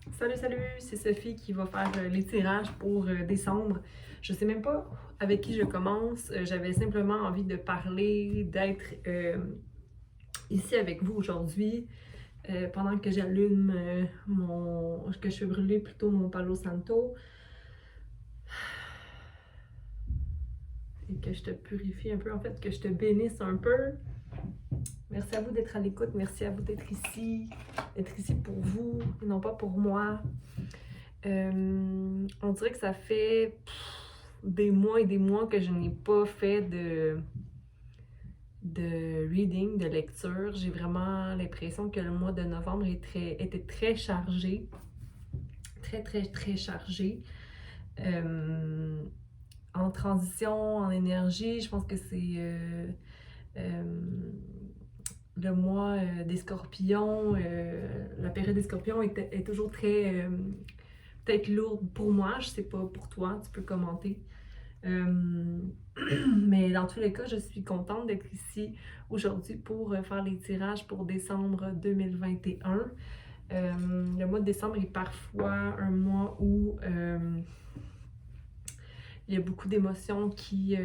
Salut, salut, c'est Sophie qui va faire les tirages pour décembre. Je sais même pas avec qui je commence. J'avais simplement envie de parler, d'être ici avec vous aujourd'hui pendant que j'allume que je fais brûler plutôt mon Palo Santo et que je te purifie un peu, en fait, que je te bénisse un peu. Merci à vous d'être à l'écoute, merci à vous d'être ici pour vous et non pas pour moi. On dirait que ça fait des mois et des mois que je n'ai pas fait de reading, de lecture. J'ai vraiment l'impression que le mois de novembre était très chargé. Très, très, très chargé. En transition, en énergie, je pense que c'est le mois des scorpions. La période des scorpions est toujours très peut-être lourde pour moi, je sais pas pour toi, tu peux commenter. Euh, mais dans tous les cas, je suis contente d'être ici aujourd'hui pour faire les tirages pour décembre 2021. Le mois de décembre est parfois un mois où il y a beaucoup d'émotions qui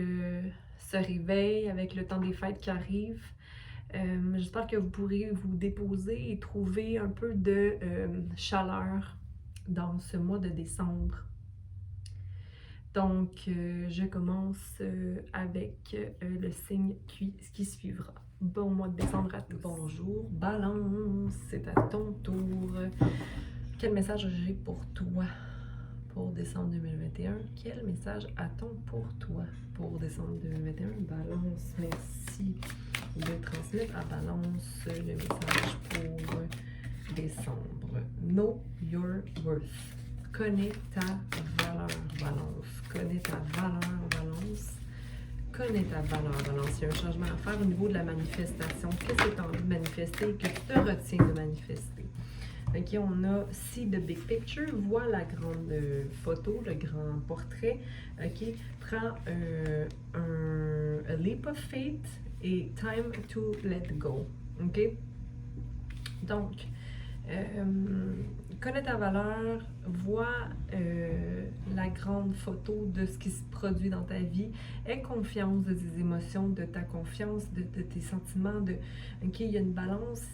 se réveillent avec le temps des fêtes qui arrive. J'espère que vous pourrez vous déposer et trouver un peu de chaleur dans ce mois de décembre. Donc, je commence avec le signe qui suivra. Bon mois de décembre à tous. Bonjour, Balance, c'est à ton tour. Quel message j'ai pour toi pour décembre 2021? Quel message a-t-on pour toi pour décembre 2021? Balance, merci de transmettre à Balance le message pour décembre. Know your worth. Connais ta valeur, Balance. Connais ta valeur, Balance. Connais ta valeur, Balance. Il y a un changement à faire au niveau de la manifestation. Qu'est-ce que tu as envie de manifester et que tu te retiens de manifester? Ok, on a See the Big Picture, vois la grande photo, le grand portrait. Ok, prends a leap of faith et time to let go. Ok, donc, connais ta valeur, vois la grande photo de ce qui se produit dans ta vie, aie confiance de tes émotions, de ta confiance, de tes sentiments, ok, il y a une balance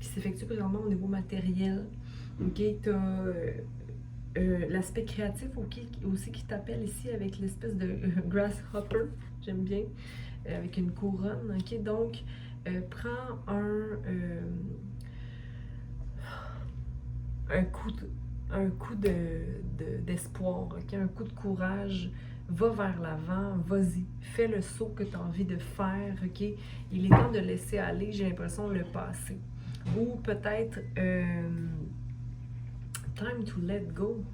qui s'effectue vraiment au niveau matériel, ok, tu as l'aspect créatif aussi qui t'appelle ici avec l'espèce de grasshopper, j'aime bien, avec une couronne, ok, donc prends un coup d'espoir, okay? Un coup de courage, va vers l'avant, vas-y, fais le saut que tu as envie de faire, ok? Il est temps de laisser aller, j'ai l'impression, le passé. Ou peut-être time to let go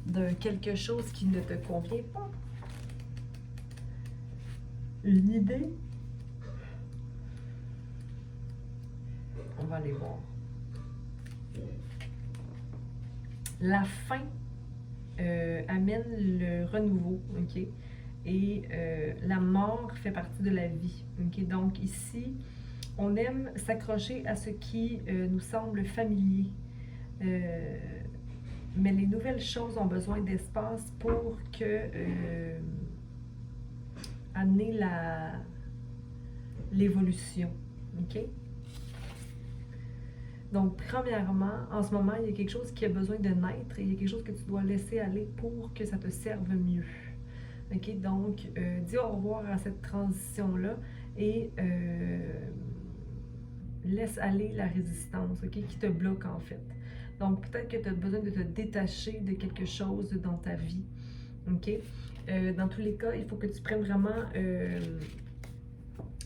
de quelque chose qui ne te convient pas. Une idée? On va aller voir. La fin amène le renouveau, ok? Et la mort fait partie de la vie, ok? Donc ici, on aime s'accrocher à ce qui nous semble familier. Mais les nouvelles choses ont besoin d'espace pour amener l'évolution, ok? Donc, premièrement, en ce moment, il y a quelque chose qui a besoin de naître et il y a quelque chose que tu dois laisser aller pour que ça te serve mieux. Ok, donc, dis au revoir à cette transition-là et laisse aller la résistance, ok, qui te bloque en fait. Donc, peut-être que tu as besoin de te détacher de quelque chose dans ta vie, ok? Dans tous les cas, il faut que tu prennes vraiment...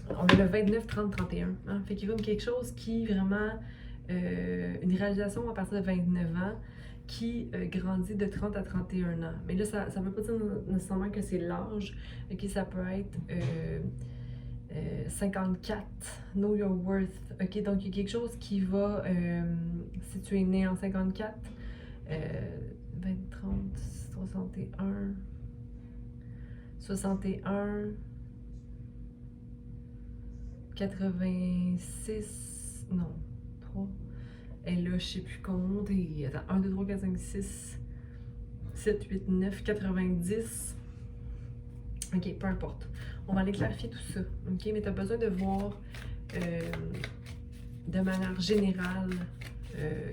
on a le 29, 30, 31. Hein? Fait qu'il y a comme quelque chose qui vraiment... une réalisation à partir de 29 ans qui grandit de 30 à 31 ans. Mais là, ça ne veut pas dire nécessairement que c'est l'âge. Ok, ça peut être 54, Know Your Worth. Ok, donc il y a quelque chose qui va, si tu es né en 54, 20, 30, 61, 61, 86, non, 3. Et là, je sais plus compter. Attends, 1, 2, 3, 4, 5, 6, 7, 8, 9, 90. Ok, peu importe. On va aller clarifier tout ça. Ok, mais tu as besoin de voir de manière générale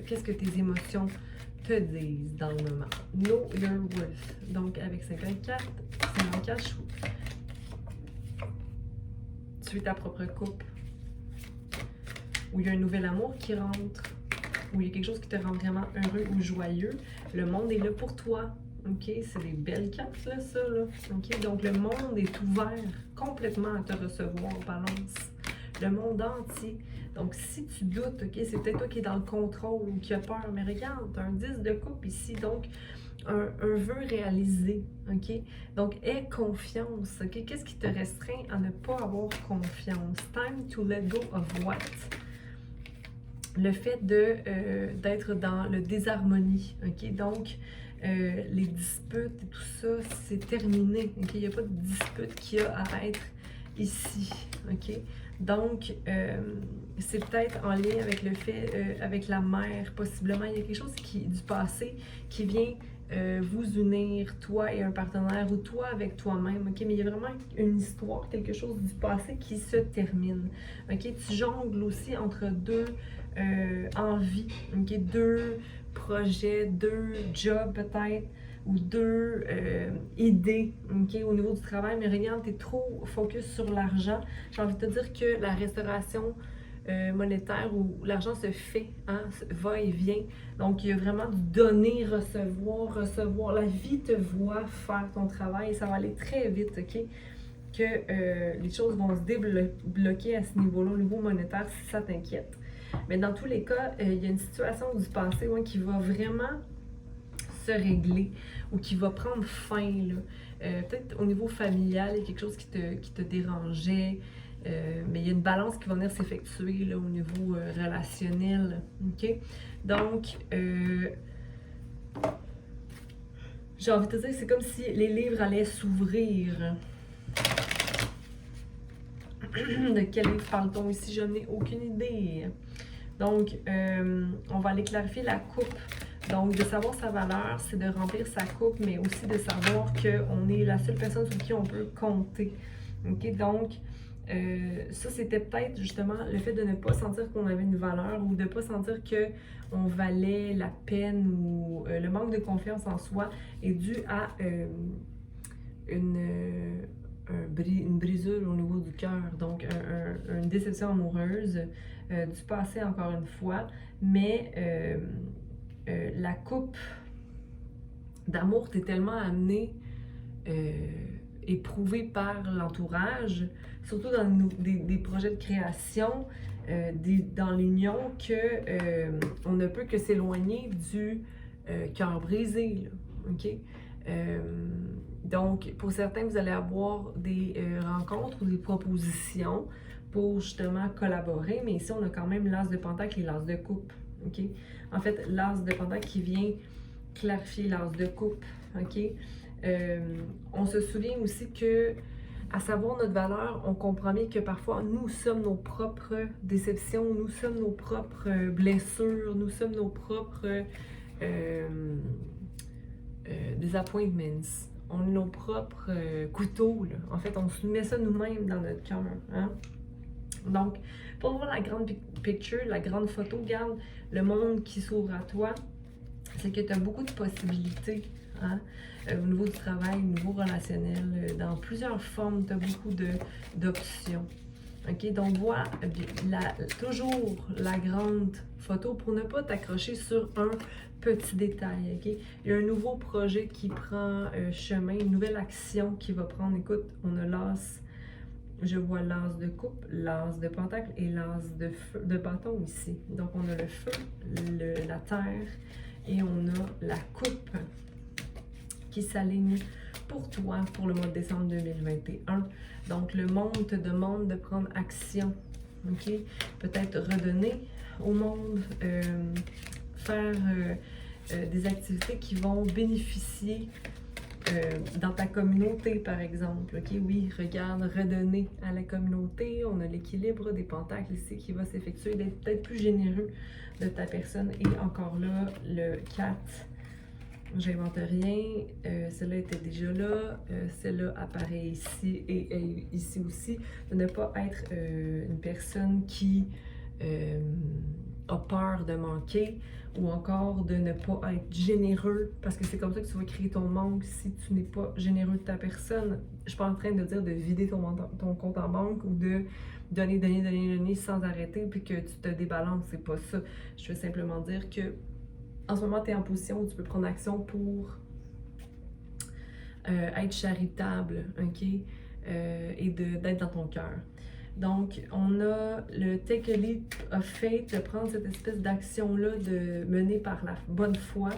qu'est-ce que tes émotions te disent dans le moment. Know your worth. Donc, avec 54 tu es ta propre coupe. Où il y a un nouvel amour qui rentre. Où il y a quelque chose qui te rend vraiment heureux ou joyeux. Le monde est là pour toi. OK? C'est des belles cartes, là, ça, là. OK? Donc, le monde est ouvert complètement à te recevoir, balance. Le monde entier. Donc, si tu doutes, OK, c'est peut-être toi qui es dans le contrôle ou qui a peur. Mais regarde, tu as un 10 de coupe ici. Donc, un vœu réalisé, OK? Donc, aie confiance, OK? Qu'est-ce qui te restreint à ne pas avoir confiance? Time to let go of what? Le fait d'être dans le désharmonie, OK? Donc, les disputes et tout ça, c'est terminé, OK? Il n'y a pas de dispute qui a à être ici, OK? Donc, c'est peut-être en lien avec le fait, avec la mère, possiblement. Il y a quelque chose du passé qui vient vous unir, toi et un partenaire, ou toi avec toi-même, OK? Mais il y a vraiment une histoire, quelque chose du passé qui se termine, OK? Tu jongles aussi entre deux envies, OK? Deux projets, deux jobs peut-être, ou deux idées, OK, au niveau du travail, mais regarde, tu es trop focus sur l'argent. J'ai envie de te dire que la restauration monétaire où l'argent se fait, hein, va et vient. Donc, il y a vraiment du donner, recevoir, recevoir. La vie te voit faire ton travail et ça va aller très vite, OK? Que les choses vont se débloquer à ce niveau-là, au niveau monétaire, si ça t'inquiète. Mais dans tous les cas, il y a une situation du passé qui va vraiment se régler ou qui va prendre fin, là. Peut-être au niveau familial, il y a quelque chose qui te dérangeait, mais il y a une balance qui va venir s'effectuer là, au niveau relationnel, OK? Donc, j'ai envie de te dire, c'est comme si les livres allaient s'ouvrir. De quel livre parle-t-on ici? Je n'ai aucune idée. Donc, on va aller clarifier la coupe. Donc, de savoir sa valeur, c'est de remplir sa coupe, mais aussi de savoir qu'on est la seule personne sur qui on peut compter. OK? Donc, ça, c'était peut-être justement le fait de ne pas sentir qu'on avait une valeur ou de ne pas sentir qu'on valait la peine ou le manque de confiance en soi est dû à une brisure au niveau du cœur, donc une déception amoureuse du passé encore une fois, mais la coupe d'amour t'est tellement amenée, éprouvée par l'entourage, surtout dans des projets de création, dans l'union, que on ne peut que s'éloigner du cœur brisé, là, OK? Donc, pour certains, vous allez avoir des rencontres ou des propositions pour justement collaborer, mais ici, on a quand même l'as de pentacle et l'as de coupe, OK? En fait, l'as de pentacle qui vient clarifier l'as de coupe, OK? On se souvient aussi que, à savoir notre valeur, on comprend bien que parfois, nous sommes nos propres déceptions, nous sommes nos propres blessures, nous sommes nos propres disappointments. On a nos propres couteaux, là. En fait, on se met ça nous-mêmes dans notre cœur, hein? Donc, pour voir la grande picture, la grande photo, regarde le monde qui s'ouvre à toi, c'est que tu as beaucoup de possibilités, hein? Au niveau du travail, au niveau relationnel, dans plusieurs formes, tu as beaucoup d'options. OK? Donc, vois toujours la grande photo pour ne pas t'accrocher sur un petit détail. OK? Il y a un nouveau projet qui prend chemin, une nouvelle action qui va prendre. Écoute, on a l'as, je vois l'as de coupe, l'as de pentacle et l'as de bâton ici. Donc, on a le feu, la terre et on a la coupe qui s'aligne pour toi pour le mois de décembre 2021. Donc, le monde te demande de prendre action, OK? Peut-être redonner au monde, faire des activités qui vont bénéficier dans ta communauté, par exemple. OK, oui, regarde, redonner à la communauté. On a l'équilibre des pentacles ici qui va s'effectuer, d'être peut-être plus généreux de ta personne. Et encore là, le 4, j'invente rien. Celle-là était déjà là. Celle-là apparaît ici et ici aussi. De ne pas être une personne qui a peur de manquer ou encore de ne pas être généreux parce que c'est comme ça que tu vas créer ton manque si tu n'es pas généreux de ta personne. Je suis pas en train de dire de vider ton compte en banque ou de donner sans arrêter puis que tu te débalances, c'est pas ça. Je veux simplement dire que en ce moment tu es en position où tu peux prendre action pour être charitable, ok? Et d'être dans ton cœur. Donc, on a le take a leap of faith, de prendre cette espèce d'action-là, de mener par la bonne foi,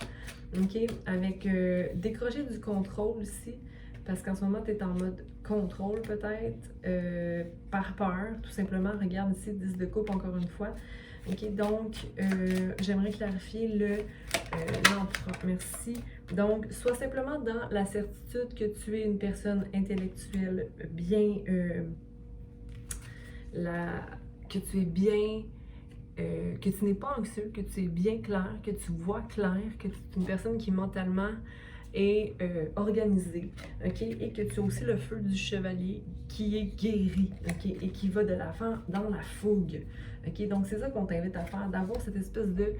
ok? Avec décrocher du contrôle aussi, parce qu'en ce moment, tu es en mode contrôle peut-être, par peur, tout simplement. Regarde ici, 10 de coupe encore une fois. Ok, donc, j'aimerais clarifier l'empereur. Merci. Donc, sois simplement dans la certitude que tu es une personne intellectuelle bien... que tu es bien, que tu n'es pas anxieux, que tu es bien clair, que tu vois clair, que tu es une personne qui mentalement est organisée, ok? Et que tu as aussi le feu du chevalier qui est guéri, ok? Et qui va de l'avant dans la fougue, ok? Donc c'est ça qu'on t'invite à faire, d'avoir cette espèce de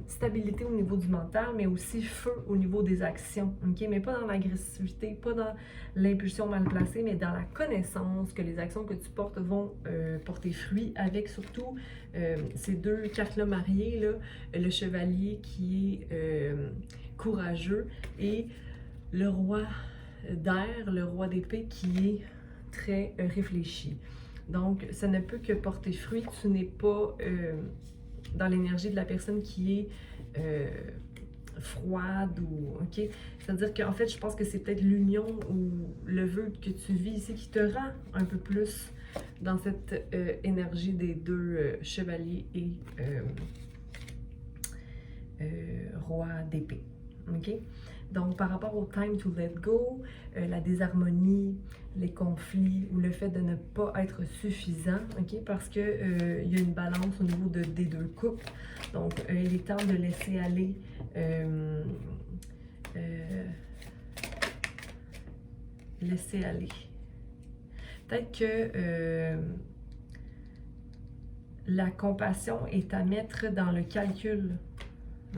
stabilité au niveau du mental, mais aussi feu au niveau des actions, ok? Mais pas dans l'agressivité, pas dans l'impulsion mal placée, mais dans la connaissance que les actions que tu portes vont porter fruit avec surtout ces deux cartes-là mariées, là, le chevalier qui est courageux et le roi d'air, le roi d'épée qui est très réfléchi. Donc, ça ne peut que porter fruit. Tu n'es pas dans l'énergie de la personne qui est froide ou ok. C'est-à-dire qu'en fait, je pense que c'est peut-être l'union ou le vœu que tu vis ici qui te rend un peu plus dans cette énergie des deux chevaliers et roi d'épée. Ok? Donc, par rapport au time to let go, la désharmonie, les conflits ou le fait de ne pas être suffisant, ok? Parce que il y a une balance au niveau des deux couples. Donc, il est temps de laisser aller laisser aller. Peut-être que la compassion est à mettre dans le calcul,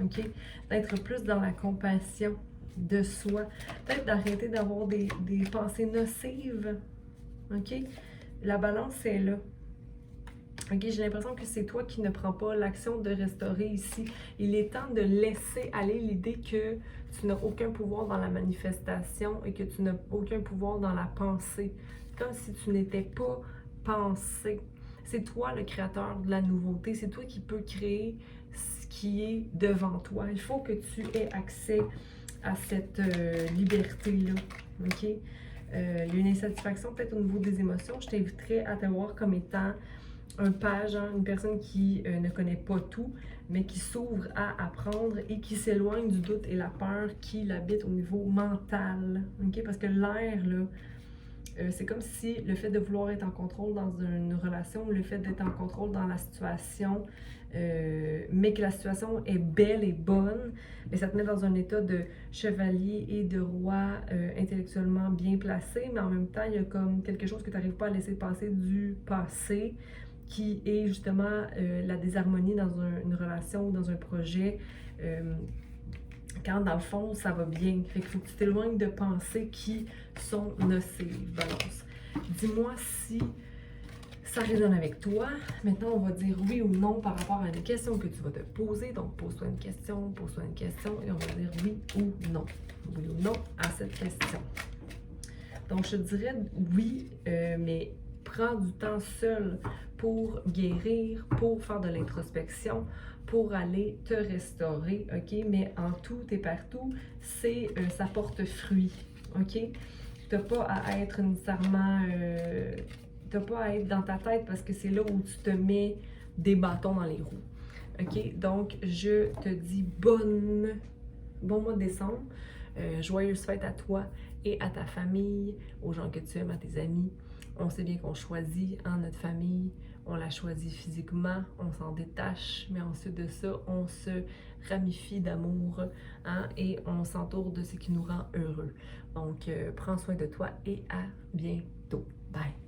ok? D'être plus dans la compassion de soi. Peut-être d'arrêter d'avoir des pensées nocives, ok? La balance est là. Ok, j'ai l'impression que c'est toi qui ne prends pas l'action de restaurer ici. Il est temps de laisser aller l'idée que tu n'as aucun pouvoir dans la manifestation et que tu n'as aucun pouvoir dans la pensée. Comme si tu n'étais pas pensé. C'est toi le créateur de la nouveauté. C'est toi qui peux créer ce qui est devant toi. Il faut que tu aies accès à cette liberté-là. Ok? Il y a une insatisfaction peut-être au niveau des émotions. Je t'inviterais à te voir comme étant un page, hein, une personne qui ne connaît pas tout, mais qui s'ouvre à apprendre et qui s'éloigne du doute et la peur qui l'habite au niveau mental. Okay? Parce que l'air, là, c'est comme si le fait de vouloir être en contrôle dans une relation, le fait d'être en contrôle dans la situation, mais que la situation est belle et bonne, mais ça te met dans un état de chevalier et de roi intellectuellement bien placé, mais en même temps, il y a comme quelque chose que tu n'arrives pas à laisser passer du passé, qui est justement la désharmonie dans une relation ou dans un projet, quand dans le fond ça va bien. Fait qu'il faut que tu t'éloignes de pensées qui sont nocives. Balance. Dis-moi si ça résonne avec toi. Maintenant, on va dire oui ou non par rapport à une question que tu vas te poser. Donc, pose-toi une question et on va dire oui ou non. Oui ou non à cette question. Donc, je te dirais oui, mais prends du temps seul pour guérir, pour faire de l'introspection, pour aller te restaurer, ok? Mais en tout et partout, ça porte fruit, ok? T'as pas à être nécessairement... t'as pas à être dans ta tête parce que c'est là où tu te mets des bâtons dans les roues, ok? Donc, je te dis bon mois de décembre. Joyeuses fêtes à toi et à ta famille, aux gens que tu aimes, à tes amis. On sait bien qu'on choisit notre famille, on la choisit physiquement, on s'en détache, mais ensuite de ça, on se ramifie d'amour et on s'entoure de ce qui nous rend heureux. Donc, prends soin de toi et à bientôt. Bye!